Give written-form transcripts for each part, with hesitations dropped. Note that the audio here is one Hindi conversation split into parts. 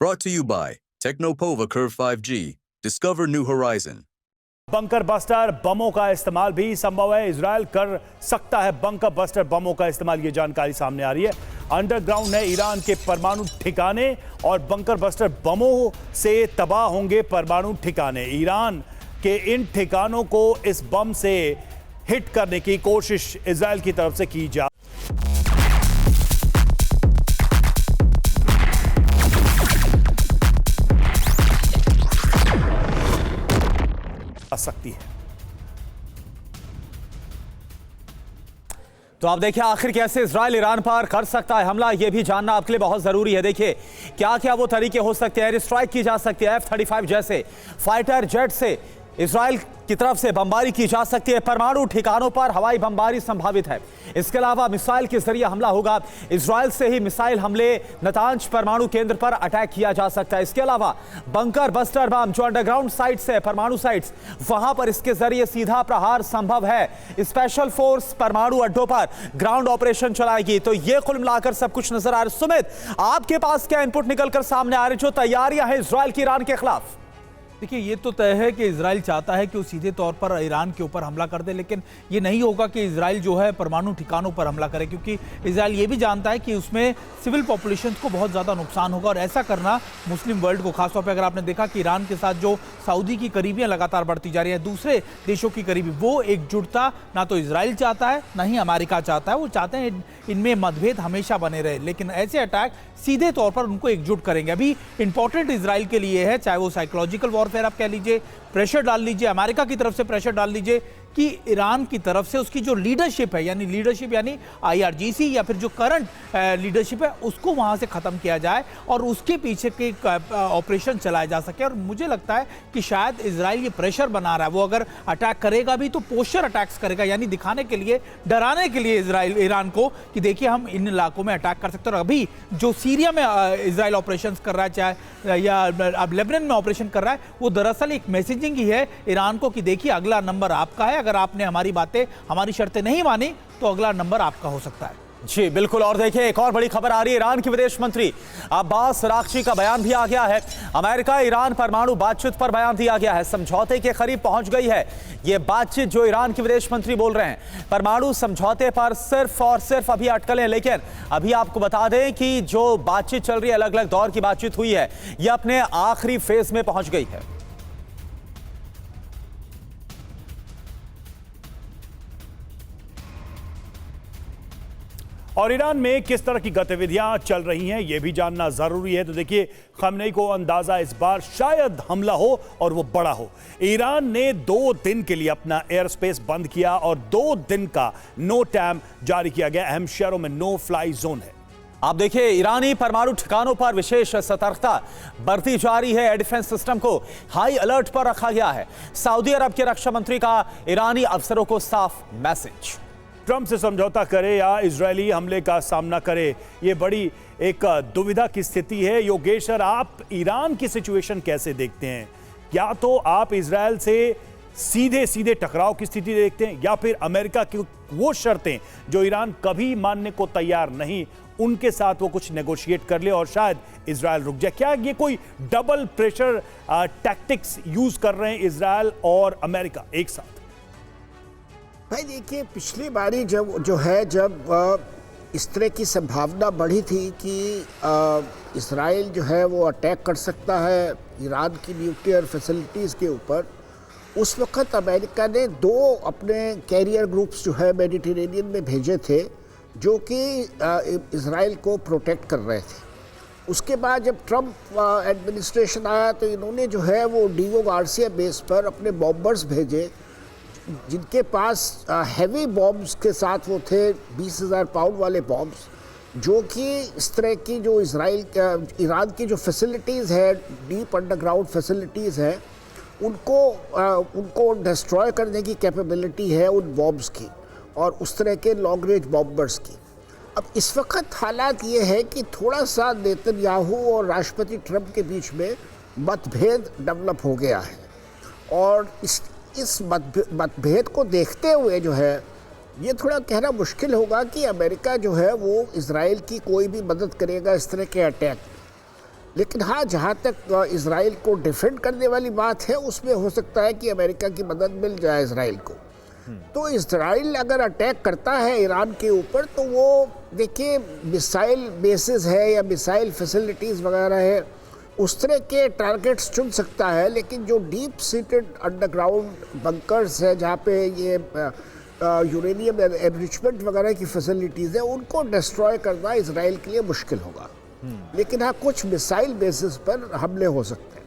Brought to you by Technopova Curve 5G. Discover new horizon. Bunker buster बमों का इस्तेमाल भी संभव है। इजराइल कर सकता है बंकर बस्टर बमों का इस्तेमाल, ये जानकारी सामने आ रही है। अंडरग्राउंड है ईरान के परमाणु ठिकाने और बंकर बस्टर बमों से तबाह होंगे परमाणु ठिकाने। ईरान के इन ठिकानों को इस बम से हिट करने की कोशिश इजराइल की तरफ से की जा सकती है। तो आप देखिए आखिर कैसे इजराइल ईरान पर कर सकता है हमला, यह भी जानना आपके लिए बहुत जरूरी है। देखिए क्या क्या वो तरीके हो सकते हैं। एयर स्ट्राइक की जा सकती है, F-35 जैसे फाइटर जेट से इजराइल की तरफ से बमबारी की जा सकती है। परमाणु ठिकानों पर हवाई बमबारी संभावित है। इसके अलावा मिसाइल के जरिए हमला होगा। इजराइल से ही मिसाइल हमले नतांज परमाणु केंद्र पर अटैक किया जा सकता है। इसके अलावा बंकर बस्टर बम जो अंडरग्राउंड साइट्स है, परमाणु साइट्स, वहां पर इसके जरिए सीधा प्रहार संभव है। स्पेशल फोर्स परमाणु अड्डों पर ग्राउंड ऑपरेशन चलाएगी। तो ये कुल मिलाकर सब कुछ नजर आ रहा है। सुमित, आपके पास क्या इनपुट निकलकर सामने आ रहे जो तैयारियां हैं इजराइल की ईरान के खिलाफ? देखिए ये तो तय है कि इजराइल चाहता है कि वो सीधे तौर पर ईरान के ऊपर हमला कर दे, लेकिन ये नहीं होगा कि इजराइल जो है परमाणु ठिकानों पर हमला करे, क्योंकि इजराइल ये भी जानता है कि उसमें सिविल पॉपुलेशन को बहुत ज़्यादा नुकसान होगा। और ऐसा करना मुस्लिम वर्ल्ड को, खासतौर पर अगर आपने देखा कि ईरान के साथ जो सऊदी की करीबियाँ लगातार बढ़ती जा रही हैं, दूसरे देशों की करीबी, वो एकजुटता ना तो इजराइल चाहता है ना ही अमेरिका चाहता है। वो चाहते हैं इनमें मतभेद हमेशा बने रहे, लेकिन ऐसे अटैक सीधे तौर पर उनको एकजुट करेंगे। अभी इंपॉर्टेंट इजराइल के लिए है, चाहे वो साइकोलॉजिकल वॉरफेयर आप कह लीजिए, प्रेशर डाल लीजिए, अमेरिका की तरफ से प्रेशर डाल लीजिए कि ईरान की तरफ से उसकी जो लीडरशिप है, यानी लीडरशिप यानी IRGC या फिर जो करंट लीडरशिप है, उसको वहां से खत्म किया जाए और उसके पीछे के ऑपरेशन चलाया जा सके। और मुझे लगता है कि शायद इजराइल ये प्रेशर बना रहा है, वो अगर अटैक करेगा भी तो पोस्चर अटैक्स करेगा, यानी दिखाने के लिए, डराने के लिए इजराइल ईरान को कि देखिए हम इन इलाकों में अटैक कर सकते हैं। और अभी जो सीरिया में इजराइल ऑपरेशन कर रहा है, चाहे या अब लेबनान में ऑपरेशन कर रहा है, वो दरअसल एक मैसेजिंग ही है ईरान को कि देखिए अगला नंबर आपका है। अगर आपने हमारी बातें, हमारी शर्तें नहीं मानी तो अगला नंबर आपका हो सकता है। जी बिल्कुल। और देखिए एक और बड़ी खबर आ रही है, ईरान के विदेश मंत्री अब्बास अरागची का बयान भी आ गया है। अमेरिका ईरान परमाणु बातचीत पर बयान दिया गया है, समझौते के करीब पहुंच गई है ये बातचीत, जो ईरान के विदेश मंत्री बोल रहे हैं। परमाणु समझौते पर सिर्फ और सिर्फ अभी अटकलें, लेकिन अभी आपको बता दें कि जो बातचीत चल रही है, अलग अलग दौर की बातचीत हुई है, यह अपने आखिरी फेज में पहुंच गई है। और ईरान में किस तरह की गतिविधियां चल रही हैं ये भी जानना जरूरी है। तो देखिए खamenei को अंदाजा इस बार शायद हमला हो और वो बड़ा हो। ईरान ने 2 दिन के लिए अपना एयर स्पेस बंद किया और 2 दिन का नो टाइम जारी किया गया। अहम शहरों में नो फ्लाई जोन है। आप देखिए ईरानी परमाणु ठिकानों पर विशेष सतर्कता बरती जा रही है। एयर डिफेंस सिस्टम को हाई अलर्ट पर रखा गया है। सऊदी अरब के रक्षा मंत्री का ईरानी अफसरों को साफ मैसेज। ट्रंप से समझौता करे या इजरायली हमले का सामना करे, ये बड़ी एक दुविधा की स्थिति है। योगेश सर, आप ईरान की सिचुएशन कैसे देखते हैं? या तो आप इजरायल से सीधे सीधे टकराव की स्थिति देखते हैं, या फिर अमेरिका की वो शर्तें जो ईरान कभी मानने को तैयार नहीं, उनके साथ वो कुछ नेगोशिएट कर ले और शायद इजरायल रुक जाए? क्या ये कोई डबल प्रेशर टैक्टिक्स यूज कर रहे हैं इजरायल और अमेरिका एक साथ? भाई देखिए, पिछली बारी जब इस तरह की संभावना बढ़ी थी कि इजराइल जो है वो अटैक कर सकता है ईरान की न्यूक्लियर फैसिलिटीज़ के ऊपर, उस वक्त अमेरिका ने 2 अपने कैरियर ग्रुप्स जो है मेडिटेरेनियन में भेजे थे, जो कि इजराइल को प्रोटेक्ट कर रहे थे। उसके बाद जब ट्रंप एडमिनिस्ट्रेशन आया तो इन्होंने जो है वो डिगो गार्सिया बेस पर अपने बॉम्बर्स भेजे, जिनके पास हैवी बॉम्ब्स के साथ वो थे, 20,000 पाउंड वाले बॉम्ब्स, जो कि इस तरह की जो ईरान की जो फैसिलिटीज़ है, डीप अंडरग्राउंड फैसिलिटीज़ हैं, उनको डिस्ट्रॉय करने की कैपेबिलिटी है उन बॉम्ब्स की और उस तरह के लॉन्ग रेंज बॉम्बर्स की। अब इस वक्त हालात ये है कि थोड़ा सा नेतन्याहू और राष्ट्रपति ट्रंप के बीच में मतभेद डेवलप हो गया है, और इस मतभेद को देखते हुए जो है ये थोड़ा कहना मुश्किल होगा कि अमेरिका जो है वो इजराइल की कोई भी मदद करेगा इस तरह के अटैक। लेकिन हाँ, जहाँ तक इजराइल को डिफेंड करने वाली बात है, उसमें हो सकता है कि अमेरिका की मदद मिल जाए इजराइल को। तो इजराइल अगर अटैक करता है ईरान के ऊपर, तो वो देखिए मिसाइल बेसिस है या मिसाइल फैसिलिटीज़ वगैरह है, उस तरह के टारगेट्स चुन सकता है। लेकिन जो डीप सीटेड अंडरग्राउंड बंकर्स है, जहाँ पे ये यूरेनियम एनरिचमेंट वगैरह की फैसिलिटीज़ है, उनको डिस्ट्रॉय करना इजराइल के लिए मुश्किल होगा। लेकिन हाँ, कुछ मिसाइल बेसिस पर हमले हो सकते हैं।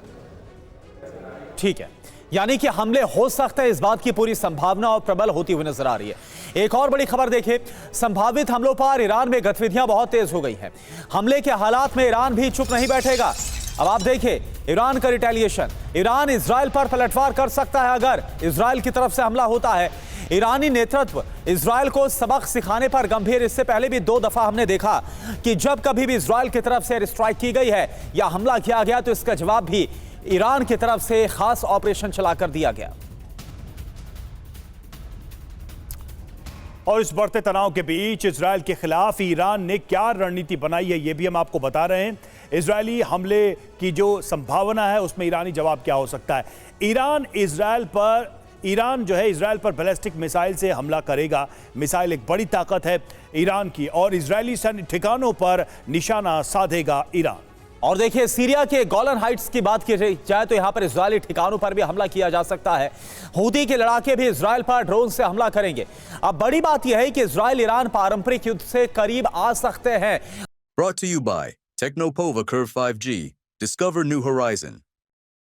ठीक है, यानी कि हमले हो सकते हैं, इस बात की पूरी संभावना और प्रबल होती हुई नजर आ रही है। एक और बड़ी खबर देखिए, संभावित हमलों पर ईरान में गतिविधियां बहुत तेज हो गई हैं। हमले के हालात में ईरान भी चुप नहीं बैठेगा। अब आप देखिए ईरान का रिटेलिएशन, ईरान इजराइल पर पलटवार कर सकता है अगर इजराइल की तरफ से हमला होता है। ईरानी नेतृत्व इजराइल को सबक सिखाने पर गंभीर। इससे पहले भी 2 दफा हमने देखा कि जब कभी भी इजराइल की तरफ से एयर स्ट्राइक की गई है या हमला किया गया, तो इसका जवाब भी ईरान की तरफ से खास ऑपरेशन चलाकर दिया गया। और इस बढ़ते तनाव के बीच इजराइल के खिलाफ ईरान ने क्या रणनीति बनाई है, यह भी हम आपको बता रहे हैं। इजरायली हमले की जो संभावना है, उसमें ईरानी जवाब क्या हो सकता है। ईरान जो है इजराइल पर बैलिस्टिक मिसाइल से हमला करेगा। मिसाइल एक बड़ी ताकत है ईरान की, और इजरायली सैन्य ठिकानों पर निशाना साधेगा ईरान। और देखिए सीरिया के गोलन हाइट्स की बात की जाए तो यहां पर इजरायली ठिकानों पर भी हमला किया जा सकता है। हूती के लड़ाके भी इजरायल पर ड्रोन से हमला करेंगे। अब बड़ी बात यह है कि इजरायल ईरान पारंपरिक युद्ध से करीब आ सकते हैं। Brought to you by Technopova Curve 5G. Discover new horizon.